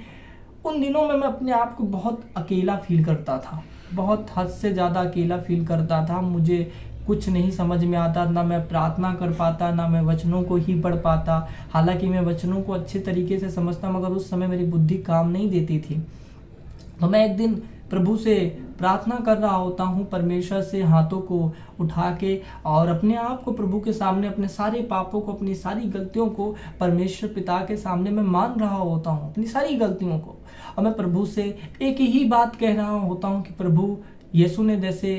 उन दिनों में मैं अपने आप को बहुत अकेला फील करता था, बहुत हद से ज़्यादा अकेला फील करता था। मुझे कुछ नहीं समझ में आता, ना मैं प्रार्थना कर पाता, ना मैं वचनों को ही पढ़ पाता। हालांकि मैं वचनों को अच्छे तरीके से समझता, मगर उस समय मेरी बुद्धि काम नहीं देती थी। तो मैं एक दिन प्रभु से प्रार्थना कर रहा होता हूँ, परमेश्वर से हाथों को उठा के, और अपने आप को प्रभु के सामने, अपने सारे पापों को, अपनी सारी गलतियों को परमेश्वर पिता के सामने मैं मान रहा होता हूँ, अपनी सारी गलतियों को। और मैं प्रभु से एक ही बात कह रहा होता हूँ कि प्रभु, यीशु ने जैसे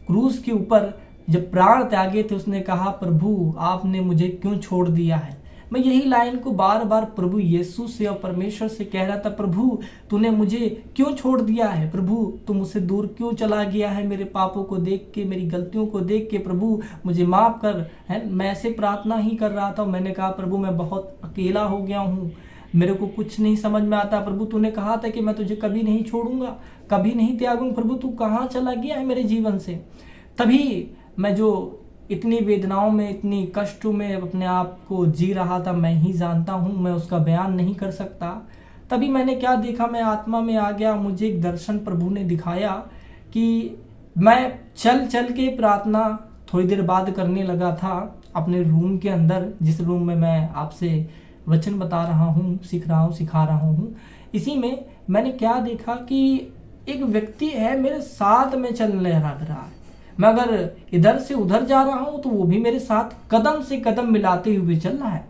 क्रूस के ऊपर जब प्राण त्यागे थे, उसने कहा, प्रभु आपने मुझे क्यों छोड़ दिया है। मैं यही लाइन को बार बार प्रभु यीशु से और परमेश्वर से कह रहा था, प्रभु तूने मुझे क्यों छोड़ दिया है, प्रभु तू मुझसे दूर क्यों चला गया है, मेरे पापों को देख के, मेरी गलतियों को देख के, प्रभु मुझे माफ कर। है, मैं ऐसे प्रार्थना ही कर रहा था। मैंने कहा, प्रभु मैं बहुत अकेला हो गया हूँ, मेरे को कुछ नहीं समझ में आता। प्रभु तूने कहा था कि मैं तुझे कभी नहीं छोड़ूंगा, कभी नहीं त्यागूंगा, प्रभु तू कहाँ चला गया है मेरे जीवन से। तभी मैं जो इतनी वेदनाओं में, इतनी कष्टों में अपने आप को जी रहा था, मैं ही जानता हूँ, मैं उसका बयान नहीं कर सकता। तभी मैंने क्या देखा, मैं आत्मा में आ गया। मुझे एक दर्शन प्रभु ने दिखाया कि मैं चल चल के प्रार्थना थोड़ी देर बाद करने लगा था अपने रूम के अंदर, जिस रूम में मैं आपसे वचन बता रहा हूँ, सीख रहा हूँ, सिखा रहा हूँ। इसी में मैंने क्या देखा कि एक व्यक्ति है मेरे साथ में चलने लग रहा है। मैं अगर इधर से उधर जा रहा हूं तो वो भी मेरे साथ कदम से कदम मिलाते हुए चल रहा है।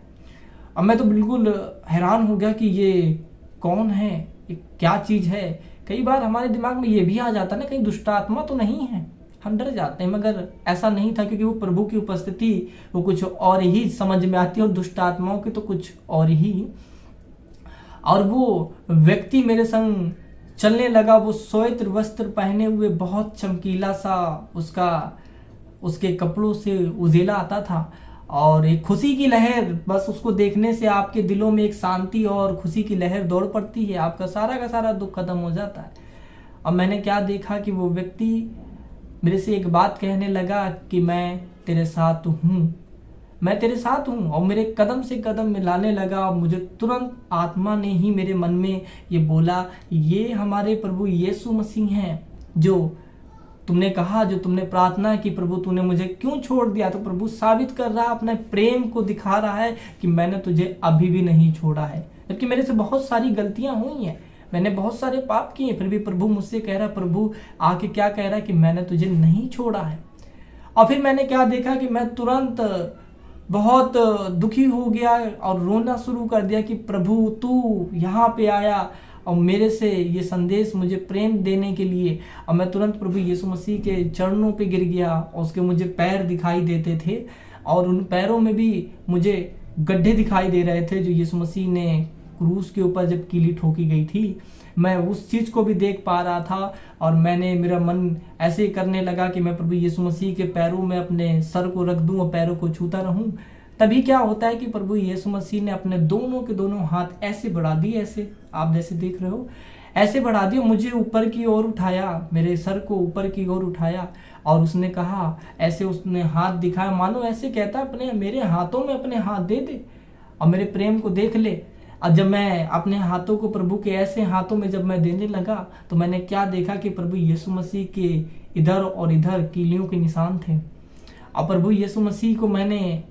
अब मैं तो बिल्कुल हैरान हो गया कि ये कौन है, ये क्या चीज है। कई बार हमारे दिमाग में ये भी आ जाता है ना, कहीं दुष्ट आत्मा तो नहीं है, हम डर जाते हैं। मगर ऐसा नहीं था, क्योंकि वो प्रभु की उपस्थिति वो कुछ और ही समझ में आती है, और दुष्ट आत्माओं की तो कुछ और ही। और वो व्यक्ति मेरे संग चलने लगा। वो श्वेत वस्त्र पहने हुए, बहुत चमकीला सा, उसके कपड़ों से उजेला आता था, और एक खुशी की लहर, बस उसको देखने से आपके दिलों में एक शांति और खुशी की लहर दौड़ पड़ती है, आपका सारा का सारा दुख खत्म हो जाता है। अब मैंने क्या देखा कि वो व्यक्ति मेरे से एक बात कहने लगा कि मैं तेरे साथ हूँ, मैं तेरे साथ हूँ, और मेरे कदम से कदम मिलाने लगा। और मुझे तुरंत आत्मा ने ही मेरे मन में ये बोला, ये हमारे प्रभु यीशु मसीह हैं जो तुमने कहा, जो तुमने प्रार्थना की, प्रभु तूने मुझे क्यों छोड़ दिया। तो प्रभु साबित कर रहा है, अपने प्रेम को दिखा रहा है कि मैंने तुझे अभी भी नहीं छोड़ा है। जबकि मेरे से बहुत सारी गलतियां हुई हैं, मैंने बहुत सारे पाप किए, फिर भी प्रभु मुझसे कह रहा, प्रभु आके क्या कह रहा है कि मैंने तुझे नहीं छोड़ा है। और फिर मैंने क्या देखा कि मैं तुरंत बहुत दुखी हो गया और रोना शुरू कर दिया कि प्रभु तू यहाँ पे आया और मेरे से ये संदेश मुझे प्रेम देने के लिए। और मैं तुरंत प्रभु यीशु मसीह के चरणों पे गिर गया और उसके मुझे पैर दिखाई देते थे और उन पैरों में भी मुझे गड्ढे दिखाई दे रहे थे जो यीशु मसीह ने क्रूस के ऊपर जब कीली ठोकी गई थी। मैं उस चीज को भी देख पा रहा था और मेरा मन ऐसे करने लगा कि मैं प्रभु यीशु मसीह के पैरों में अपने सर को रख दूं और पैरों को छूता रहूं। तभी क्या होता है कि प्रभु यीशु मसीह ने अपने दोनों के दोनों हाथ ऐसे बढ़ा दिए, ऐसे आप जैसे देख रहे हो, ऐसे बढ़ा दिए, मुझे ऊपर की ओर उठाया, मेरे सर को ऊपर की ओर उठाया और उसने कहा, ऐसे उसने हाथ दिखाया, मानो ऐसे कहता अपने मेरे हाथों में अपने हाथ दे दे और मेरे प्रेम को देख ले। और जब मैं अपने हाथों को प्रभु के ऐसे हाथों में जब मैं देने लगा तो मैंने क्या देखा कि प्रभु यीशु मसीह के इधर और इधर कीलियों के निशान थे। और प्रभु यीशु मसीह को मैंने,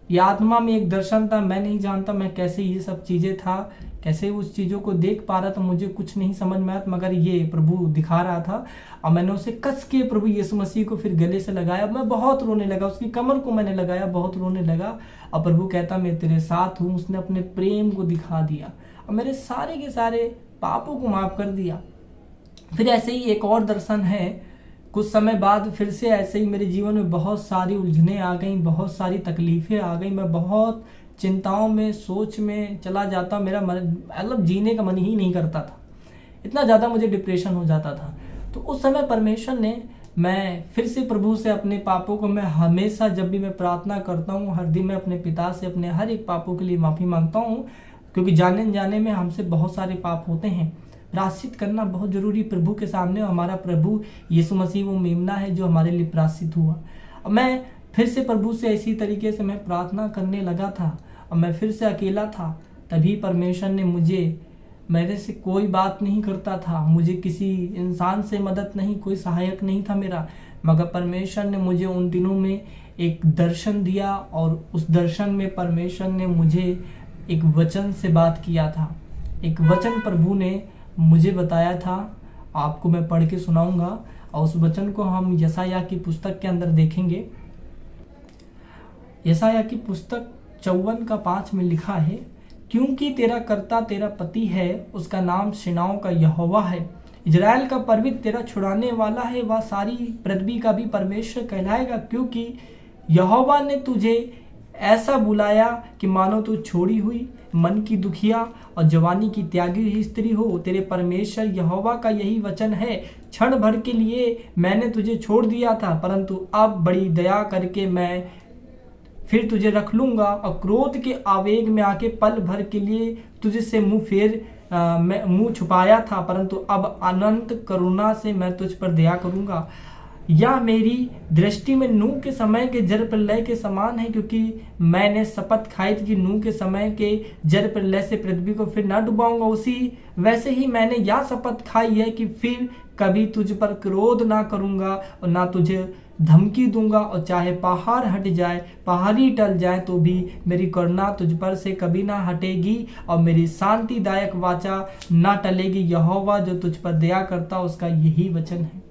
ये आत्मा में एक दर्शन था, मैं नहीं जानता मैं कैसे ये सब चीजें था, कैसे उस चीजों को देख पा रहा था, मुझे कुछ नहीं समझ में आया, मगर ये प्रभु दिखा रहा था। और मैंने उसे कस के प्रभु यीशु मसीह को फिर गले से लगाया, मैं बहुत रोने लगा, उसकी कमर को मैंने लगाया, बहुत रोने लगा। और प्रभु कहता मैं तेरे साथ हूँ। उसने अपने प्रेम को दिखा दिया और मेरे सारे के सारे पापों को माफ कर दिया। फिर ऐसे ही एक और दर्शन है, कुछ समय बाद फिर से ऐसे ही मेरे जीवन में बहुत सारी उलझने आ गई, बहुत सारी तकलीफें आ गई, मैं बहुत चिंताओं में, सोच में चला जाता, मेरा मतलब जीने का मन ही नहीं करता था, इतना ज़्यादा मुझे डिप्रेशन हो जाता था। तो उस समय परमेश्वर ने, मैं फिर से प्रभु से अपने पापों को, मैं हमेशा जब भी मैं प्रार्थना करता हूँ, हर दिन मैं अपने पिता से अपने हर एक पापों के लिए माफ़ी मांगता हूँ, क्योंकि जाने जाने में हमसे बहुत सारे पाप होते हैं। प्रायश्चित करना बहुत जरूरी प्रभु के सामने। हमारा प्रभु यीशु मसीह वो मेमना है जो हमारे लिए प्रायश्चित हुआ। और मैं फिर से प्रभु से इसी तरीके से मैं प्रार्थना करने लगा था और मैं फिर से अकेला था। तभी परमेश्वर ने मुझे, मेरे से कोई बात नहीं करता था, मुझे किसी इंसान से मदद नहीं, कोई सहायक नहीं था मेरा, मगर परमेश्वर ने मुझे उन दिनों में एक दर्शन दिया और उस दर्शन में परमेश्वर ने मुझे एक वचन से बात किया था। एक वचन प्रभु ने मुझे बताया था, आपको मैं पढ़ के सुनाऊंगा और उस वचन को हम यशायाह की पुस्तक के अंदर देखेंगे। यशायाह की पुस्तक 54:5 में लिखा है, क्योंकि तेरा कर्ता तेरा पति है, उसका नाम सेनाओं का यहोवा है, इजराइल का परवित तेरा छुड़ाने वाला है, वह सारी पृथ्वी का भी परमेश्वर कहलाएगा। क्योंकि यहोवा ने तुझे ऐसा बुलाया कि मानो तू छोड़ी हुई, मन की दुखिया और जवानी की त्यागी हुई स्त्री हो। तेरे परमेश्वर यहोवा का यही वचन है, क्षण भर के लिए मैंने तुझे छोड़ दिया था, परंतु अब बड़ी दया करके मैं फिर तुझे रख लूंगा और क्रोध के आवेग में आके पल भर के लिए तुझे से मुंह छुपाया था, परंतु अब अनंत करुणा से मैं तुझ पर दया करूंगा। या मेरी दृष्टि में नूह के समय के जल प्रलय के समान है, क्योंकि मैंने शपथ खाई थी कि नूह के समय के जल प्रलय से पृथ्वी को फिर न डुबाऊंगा, उसी वैसे ही मैंने यह शपथ खाई है कि फिर कभी तुझ पर क्रोध ना करूंगा और ना तुझे धमकी दूंगा, और चाहे पहाड़ हट जाए, पहाड़ी टल जाए, तो भी मेरी करुणा तुझ पर से कभी ना हटेगी और मेरी शांतिदायक वाचा ना टलेगी। यहोवा जो तुझ पर दया करता उसका यही वचन है।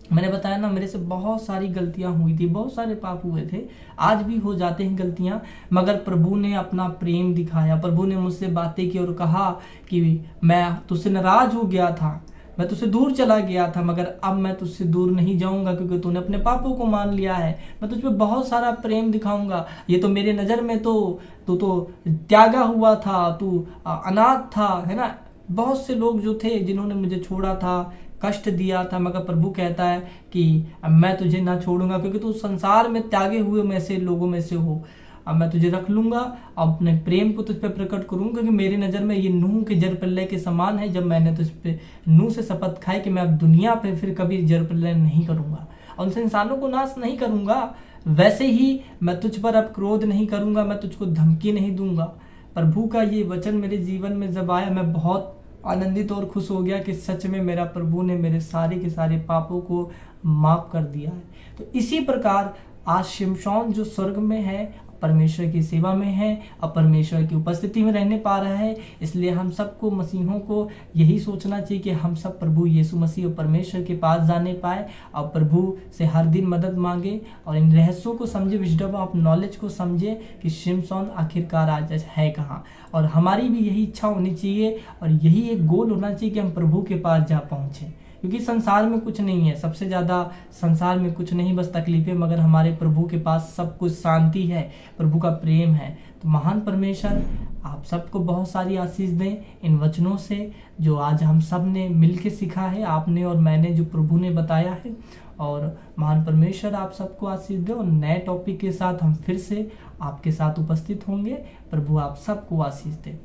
मैंने बताया ना, मेरे से बहुत सारी गलतियां हुई थी, बहुत सारे पाप हुए थे, आज भी हो जाते हैं गलतियां, मगर प्रभु ने अपना प्रेम दिखाया। प्रभु ने मुझसे बातें की और कहा कि मैं तुझसे नाराज हो गया था, मैं तुझसे दूर चला गया था, मगर अब मैं तुझसे दूर नहीं जाऊंगा, क्योंकि तूने अपने पापों को मान लिया है। मैं तुझ पे बहुत सारा प्रेम दिखाऊंगा। ये तो मेरे नज़र में तू तो त्यागा हुआ था, तू अनाथ था, है ना। बहुत से लोग जो थे जिन्होंने मुझे छोड़ा था, कष्ट दिया था, मगर प्रभु कहता है कि मैं तुझे ना छोड़ूंगा, क्योंकि तू संसार में त्यागे हुए में से लोगों में से हो। अब मैं तुझे रख लूंगा, अपने प्रेम को तुझ पे प्रकट करूंगा, क्योंकि मेरी नज़र में ये नूह के जल प्रलय के समान है, जब मैंने तुझ पे नूह से शपथ खाई कि मैं अब दुनिया पे फिर कभी जल प्रलय नहीं करूंगा और उनसे इंसानों को नाश नहीं करूंगा। वैसे ही मैं तुझ पर अब क्रोध नहीं करूंगा, मैं तुझको धमकी नहीं दूंगा। प्रभु का ये वचन मेरे जीवन में जब आया, मैं बहुत आनंदित और खुश हो गया कि सच में मेरा प्रभु ने मेरे सारे के सारे पापों को माफ कर दिया है। तो इसी प्रकार आज शिमशोन जो स्वर्ग में है, परमेश्वर की सेवा में है और परमेश्वर की उपस्थिति में रहने पा रहा है। इसलिए हम सबको मसीहों को यही सोचना चाहिए कि हम सब प्रभु यीशु मसीह और परमेश्वर के पास जाने पाए और प्रभु से हर दिन मदद मांगे और इन रहस्यों को समझे, विजडम ऑफ नॉलेज को समझे कि शिमशोन आखिरकार आज है कहाँ। और हमारी भी यही इच्छा होनी चाहिए और यही एक गोल होना चाहिए कि हम प्रभु के पास जा पहुँचें, क्योंकि संसार में कुछ नहीं है, सबसे ज़्यादा संसार में कुछ नहीं, बस तकलीफें, मगर हमारे प्रभु के पास सब कुछ शांति है, प्रभु का प्रेम है। तो महान परमेश्वर आप सबको बहुत सारी आशीष दें इन वचनों से जो आज हम सब ने मिल के सीखा है, आपने और मैंने, जो प्रभु ने बताया है। और महान परमेश्वर आप सबको आशीष दे और नए टॉपिक के साथ हम फिर से आपके साथ उपस्थित होंगे। प्रभु आप सबको आशीष दे।